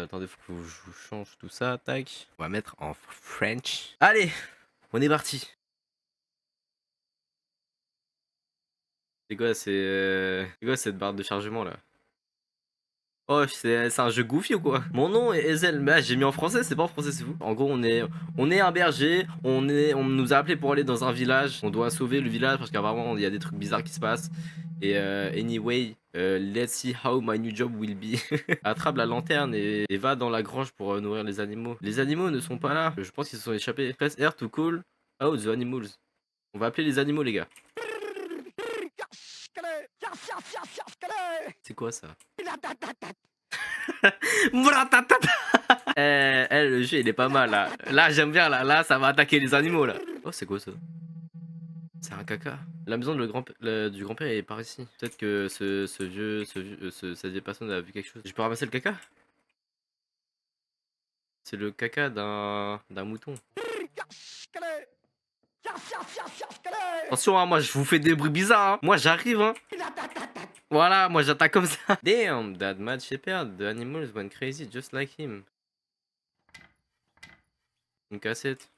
Attendez, faut que je vous change tout ça, tac. On va mettre en French. Allez, on est parti. C'est quoi cette barre de chargement là? Oh, c'est un jeu Goofy ou quoi? Mon nom est Ezel, mais j'ai mis en français, c'est pas en français, c'est vous. En gros, on est un berger, on nous a appelé pour aller dans un village, on doit sauver le village parce qu'apparemment il y a des trucs bizarres qui se passent. Et anyway, let's see how my new job will be. Attrape la lanterne et va dans la grange pour nourrir les animaux. Les animaux ne sont pas là, je pense qu'ils se sont échappés. Press R to call out the animals. On va appeler les animaux, les gars. C'est quoi ça? Le jeu il est pas mal là. Là j'aime bien là ça va attaquer les animaux là. Oh c'est quoi ça? C'est un caca. La maison du grand-père est par ici. Peut-être que cette vieille personne a vu quelque chose. Je peux ramasser le caca? C'est le caca d'un mouton. Attention hein, moi je vous fais des bruits bizarres hein. Moi j'arrive hein. Voilà, moi j'attaque comme ça. Damn, that mad shepherd, the animals went crazy just like him. Une cassette.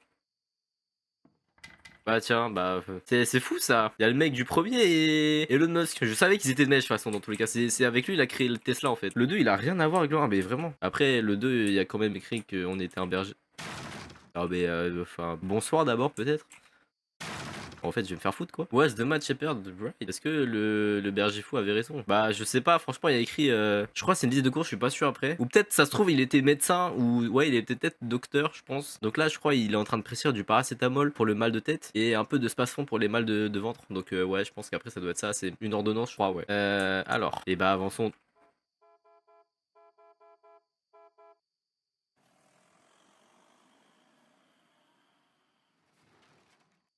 Bah tiens, bah c'est fou ça. Il y a le mec du premier et Elon Musk. Je savais qu'ils étaient de mèche de toute façon dans tous les cas. C'est avec lui il a créé le Tesla en fait. Le 2 il a rien à voir avec le 1 mais vraiment. Après le 2 il y a quand même écrit qu'on était un berger. Ah mais enfin bonsoir d'abord peut-être. En fait, je vais me faire foutre quoi. Was the mad shepherd right? Est-ce que le berger fou avait raison? Bah, je sais pas, franchement, il y a écrit. Je crois que c'est une liste de cours, je suis pas sûr après. Ou peut-être, ça se trouve, il était médecin, ou ouais, il était peut-être docteur, je pense. Donc là, je crois, il est en train de prescrire du paracétamol pour le mal de tête et un peu de spasfon pour les mal de ventre. Donc, ouais, je pense qu'après, ça doit être ça. C'est une ordonnance, je crois, ouais. Alors, et bah, avançons.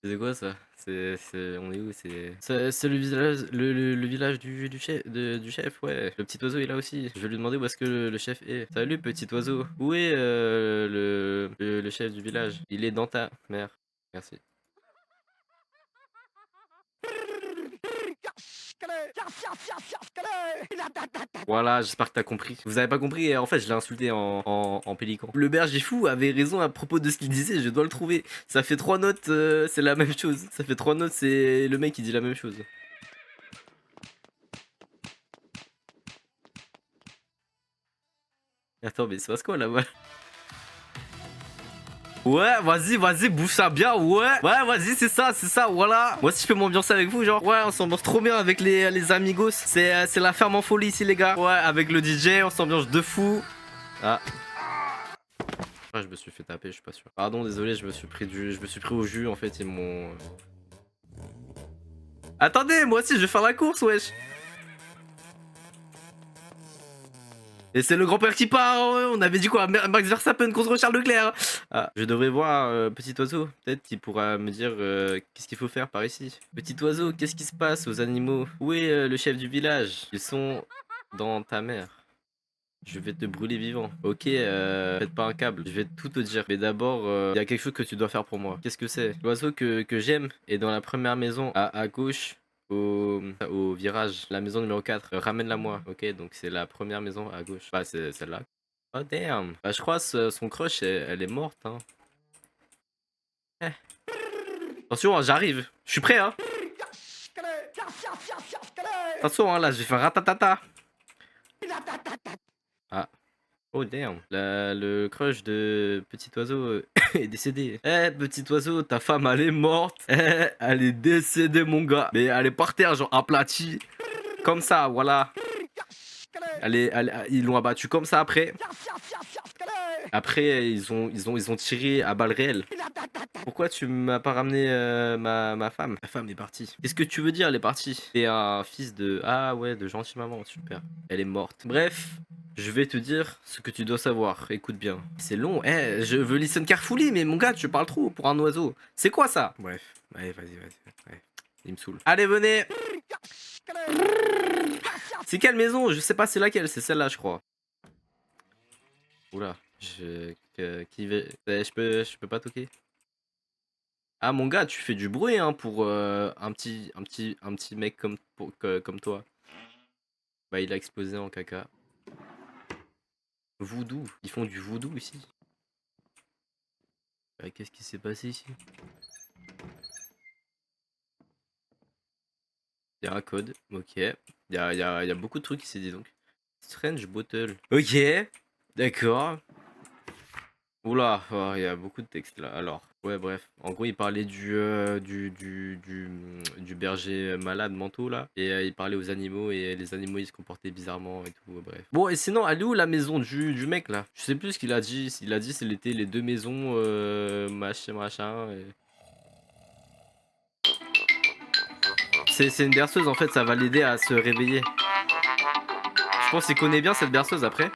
C'est quoi ça? On est où? C'est le village, le village du chef, ouais. Le petit oiseau est là aussi. Je vais lui demander où est-ce que le chef est. Salut petit oiseau. Où est le chef du village? Il est dans ta mère. Merci. Voilà, j'espère que t'as compris. Vous avez pas compris, en fait, je l'ai insulté en pélican. Le berger fou avait raison à propos de ce qu'il disait, je dois le trouver. Ça fait 3 notes, c'est la même chose. Ça fait 3 notes, c'est le mec qui dit la même chose. Attends, mais c'est passe quoi là-bas? Ouais, vas-y, bouffe ça bien, ouais. Ouais, vas-y, c'est ça, voilà. Moi, si je peux m'ambiancer avec vous, genre, ouais, on s'ambiance trop bien avec les amigos. C'est la ferme en folie ici, les gars. Ouais, avec le DJ, on s'ambiance de fou. Ah. Ouais, je me suis fait taper, je suis pas sûr. Pardon, désolé, je me suis pris au jus, en fait, ils m'ont... Attendez, moi aussi, je vais faire la course, wesh. Et c'est le grand-père qui part, on avait dit quoi? Max Verstappen contre Charles Leclerc. Ah, je devrais voir petit oiseau, peut-être qu'il pourra me dire qu'est-ce qu'il faut faire par ici. Petit oiseau, qu'est-ce qui se passe aux animaux? Où est le chef du village? Ils sont dans ta mère. Je vais te brûler vivant. Ok, faites pas un câble, je vais tout te dire. Mais d'abord, il y a quelque chose que tu dois faire pour moi. Qu'est-ce que c'est? L'oiseau que j'aime est dans la première maison à gauche au virage. La maison numéro 4. Ramène-la moi. Ok, donc c'est la première maison à gauche. Bah, c'est celle-là. Oh damn. Bah, je crois son crush, elle est morte. Hein. Eh. Attention, hein, j'arrive. Je suis prêt, hein. Attention, hein, là, je vais faire ratatata. Ah. Oh damn, le crush de petit oiseau est décédé. Eh petit oiseau, ta femme elle est morte. Eh, elle est décédée mon gars. Mais elle est par terre, genre aplatie. Comme ça, voilà. Ils l'ont abattu comme ça après. Après, ils ont tiré à balles réelles. Pourquoi tu m'as pas ramené ma femme? Ma femme est partie. Qu'est-ce que tu veux dire, elle est partie? C'est un fils de... Ah ouais, de gentille maman, super. Elle est morte. Bref, je vais te dire ce que tu dois savoir. Écoute bien. C'est long. Eh, je veux listen carefully, mais mon gars, tu parles trop pour un oiseau. C'est quoi ça? Bref, allez, vas-y. Ouais. Il me saoule. Allez, venez. C'est quelle maison? Je sais pas c'est laquelle, c'est celle-là je crois. Oula, je peux pas toquer. Ah mon gars, tu fais du bruit hein pour un petit mec comme toi. Bah il a explosé en caca. Voodoo. Ils font du voodoo ici. Qu'est-ce qui s'est passé ici? Il y a un code, ok. Il y a beaucoup de trucs ici, dis donc. Strange bottle. Ok, d'accord. Oula, oh, il y a beaucoup de texte là. Alors, ouais, bref. En gros, il parlait du berger malade manteau là. Et il parlait aux animaux et les animaux ils se comportaient bizarrement et tout. Bref. Bon, et sinon, elle est où la maison du mec là? Je sais plus ce qu'il a dit. Il a dit c'était les deux maisons, machin, machin. C'est une berceuse en fait, ça va l'aider à se réveiller. Je pense qu'il connaît bien cette berceuse après.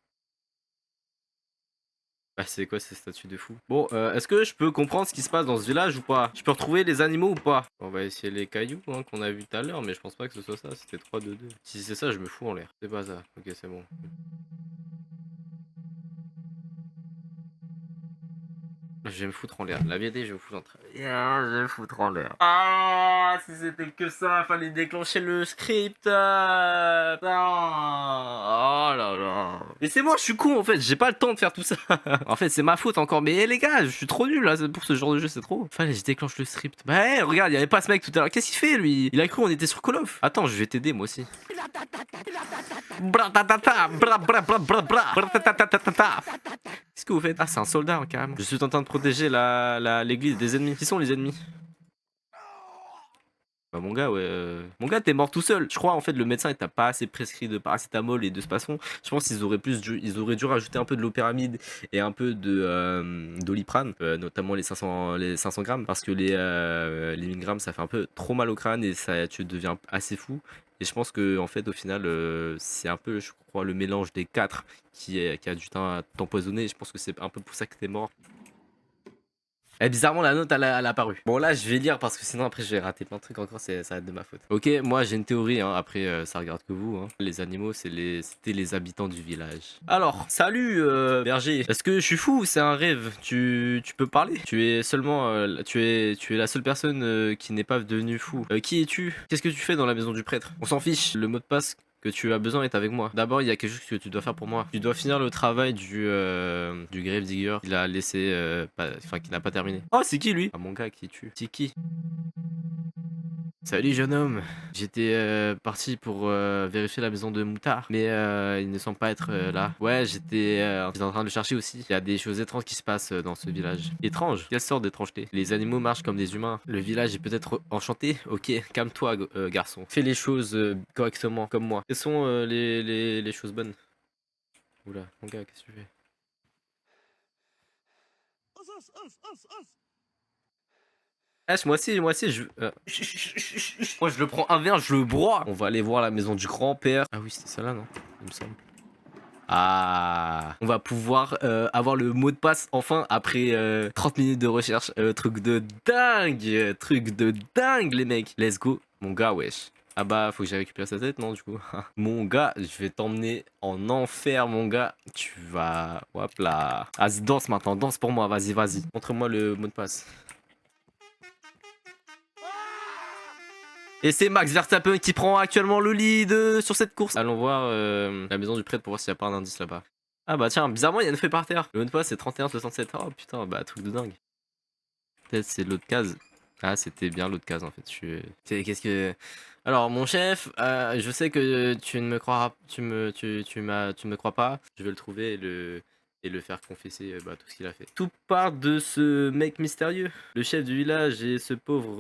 Bah c'est quoi ces statues de fou? Bon, est-ce que je peux comprendre ce qui se passe dans ce village ou pas? Je peux retrouver les animaux ou pas? On va essayer les cailloux hein, qu'on a vu tout à l'heure, mais je pense pas que ce soit ça, c'était 3-2-2. Si c'est ça, je me fous en l'air. C'est pas ça, ok c'est bon. Je vais me foutre en l'air. La vérité, je vais me foutre en l'air. Je vais me foutre en l'air. Ah, si c'était que ça, fallait déclencher le script. Oh là là. Mais c'est moi, je suis con en fait. J'ai pas le temps de faire tout ça. En fait, c'est ma faute encore. Mais les gars, je suis trop nul là pour ce genre de jeu, c'est trop. Fallait que je déclenche le script. Bah, hey, regarde, il y avait pas ce mec tout à l'heure. Qu'est-ce qu'il fait lui? Il a cru on était sur Call of. Attends, je vais t'aider moi aussi. Qu'est-ce que vous faites? Ah, c'est un soldat, carrément. Je suis en train de protéger l'église des ennemis. Qui sont les ennemis? Bah, mon gars, ouais. Mon gars, t'es mort tout seul. Je crois, en fait, le médecin, il t'a pas assez prescrit de paracétamol et de spasson. Je pense qu'ils auraient ils auraient dû rajouter un peu de l'opéramide et un peu de doliprane, notamment les 500 grammes, parce que les 1000 grammes, ça fait un peu trop mal au crâne et ça, tu deviens assez fou. Et je pense que en fait, au final, c'est un peu, je crois, le mélange des quatre qui a dû t'empoisonner. Je pense que c'est un peu pour ça que t'es mort. Et bizarrement, la note, elle a apparu. Bon, là, je vais lire parce que sinon, après, je vais rater plein de trucs encore. Ça va être de ma faute. Ok, moi, j'ai une théorie. Hein. Après, ça regarde que vous. Hein. Les animaux, c'était les habitants du village. Alors, salut, berger. Est-ce que je suis fou ou c'est un rêve? Tu peux parler? Tu es seulement. Tu es la seule personne qui n'est pas devenue fou. Qui es-tu? Qu'est-ce que tu fais dans la maison du prêtre? On s'en fiche. Le mot de passe que tu as besoin est avec moi. D'abord, il y a quelque chose que tu dois faire pour moi. Tu dois finir le travail du grave digger qu'il a laissé, enfin qu'il n'a pas terminé. Oh, c'est qui lui? Ah, mon gars qui tue. C'est qui? Salut jeune homme, j'étais parti pour vérifier la maison de Moutard, mais il ne semble pas être là. Ouais, j'étais en train de le chercher aussi. Il y a des choses étranges qui se passent dans ce village. Étrange? Quelle sorte d'étrangeté? Les animaux marchent comme des humains. Le village est peut-être enchanté? Ok, calme-toi garçon. Fais les choses correctement, comme moi. Quelles sont les choses bonnes? Oula, mon gars, qu'est-ce que tu fais? Moi aussi, moi je le prends un verre, je le broie. On va aller voir la maison du grand-père. Ah oui, c'était ça là, non? Il me semble. Ah, on va pouvoir avoir le mot de passe enfin après 30 minutes de recherche. Truc de dingue les mecs. Let's go. Mon gars, wesh. Ah bah, faut que j'aille récupérer sa tête, non, du coup. Mon gars, je vais t'emmener en enfer, mon gars. Tu vas... Hop là. Vas-y, danse maintenant, danse pour moi, vas-y. Montre-moi le mot de passe. Et c'est Max Verstappen qui prend actuellement le lead sur cette course. Allons voir la maison du prêtre pour voir s'il n'y a pas un indice là-bas. Ah bah tiens, bizarrement il y a une feuille par terre. Le mot de passe c'est 3167. Oh putain, bah truc de dingue. Peut-être c'est l'autre case. Ah c'était bien l'autre case en fait. Qu'est-ce que... Alors mon chef, je sais que tu ne me croiras... Tu me crois pas. Je vais le trouver et le faire confesser tout ce qu'il a fait. Tout part de ce mec mystérieux. Le chef du village et ce pauvre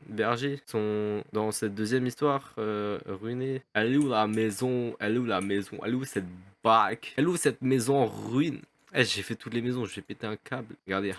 berger sont dans cette deuxième histoire ruinée. Elle est où la maison? Elle est où la maison? Elle est où cette baraque? Elle est où cette maison en ruine? Eh, j'ai fait toutes les maisons, j'ai pété un câble. Regardez,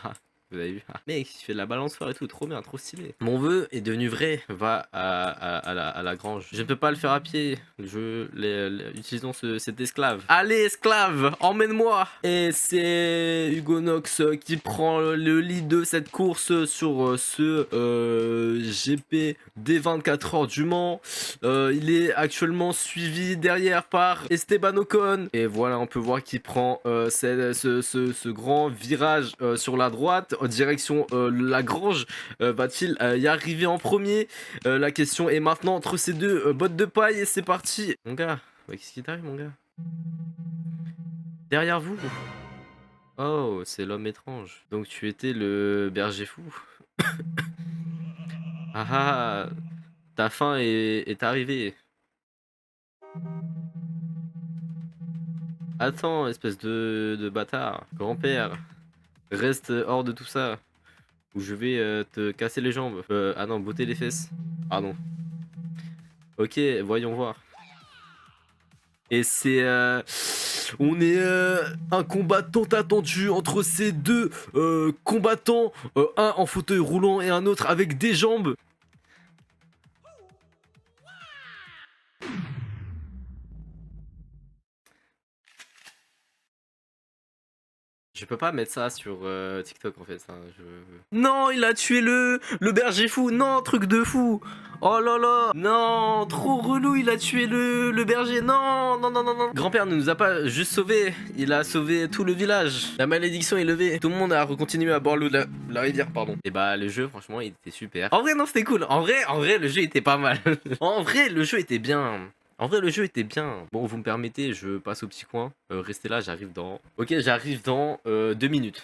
vous avez vu? Mec, il fait de la balançoire et tout, trop bien, trop stylé. Mon vœu est devenu vrai, va à la grange. Je ne peux pas le faire à pied, utilisons cet esclave. Allez esclave, emmène-moi. Et c'est Hugonox qui prend le lead de cette course sur ce GP des 24 heures du Mans. Il est actuellement suivi derrière par Esteban Ocon. Et voilà, on peut voir qu'il prend ce grand virage sur la droite en direction la grange. Va-t-il y arriver en premier? La question est maintenant entre ces deux bottes de paille et c'est parti. Mon gars, qu'est-ce qui t'arrive mon gars? Derrière vous? Oh, c'est l'homme étrange. Donc tu étais le berger fou. Ah ah, ta fin est arrivée. Attends, espèce de bâtard. Grand-père, reste hors de tout ça. Ou je vais te casser les jambes. Ah non, botter les fesses. Pardon. Ok, voyons voir. Et c'est... on est un combat tant attendu entre ces deux combattants. Un en fauteuil roulant et un autre avec des jambes. Je peux pas mettre ça sur TikTok en fait. Ça, Non, il a tué le berger fou. Non, truc de fou. Oh là là. Non, trop relou. Il a tué le berger. Non, non, non, non, non. Grand-père ne nous a pas juste sauvés. Il a sauvé tout le village. La malédiction est levée. Tout le monde a continué à boire l'eau de la rivière, pardon. Et bah, le jeu, franchement, il était super. En vrai, non, c'était cool. En vrai, le jeu était pas mal. En vrai, le jeu était bien. En vrai, le jeu était bien. Bon, vous me permettez, je passe au petit coin. Restez là, j'arrive dans... Ok, j'arrive dans 2 minutes.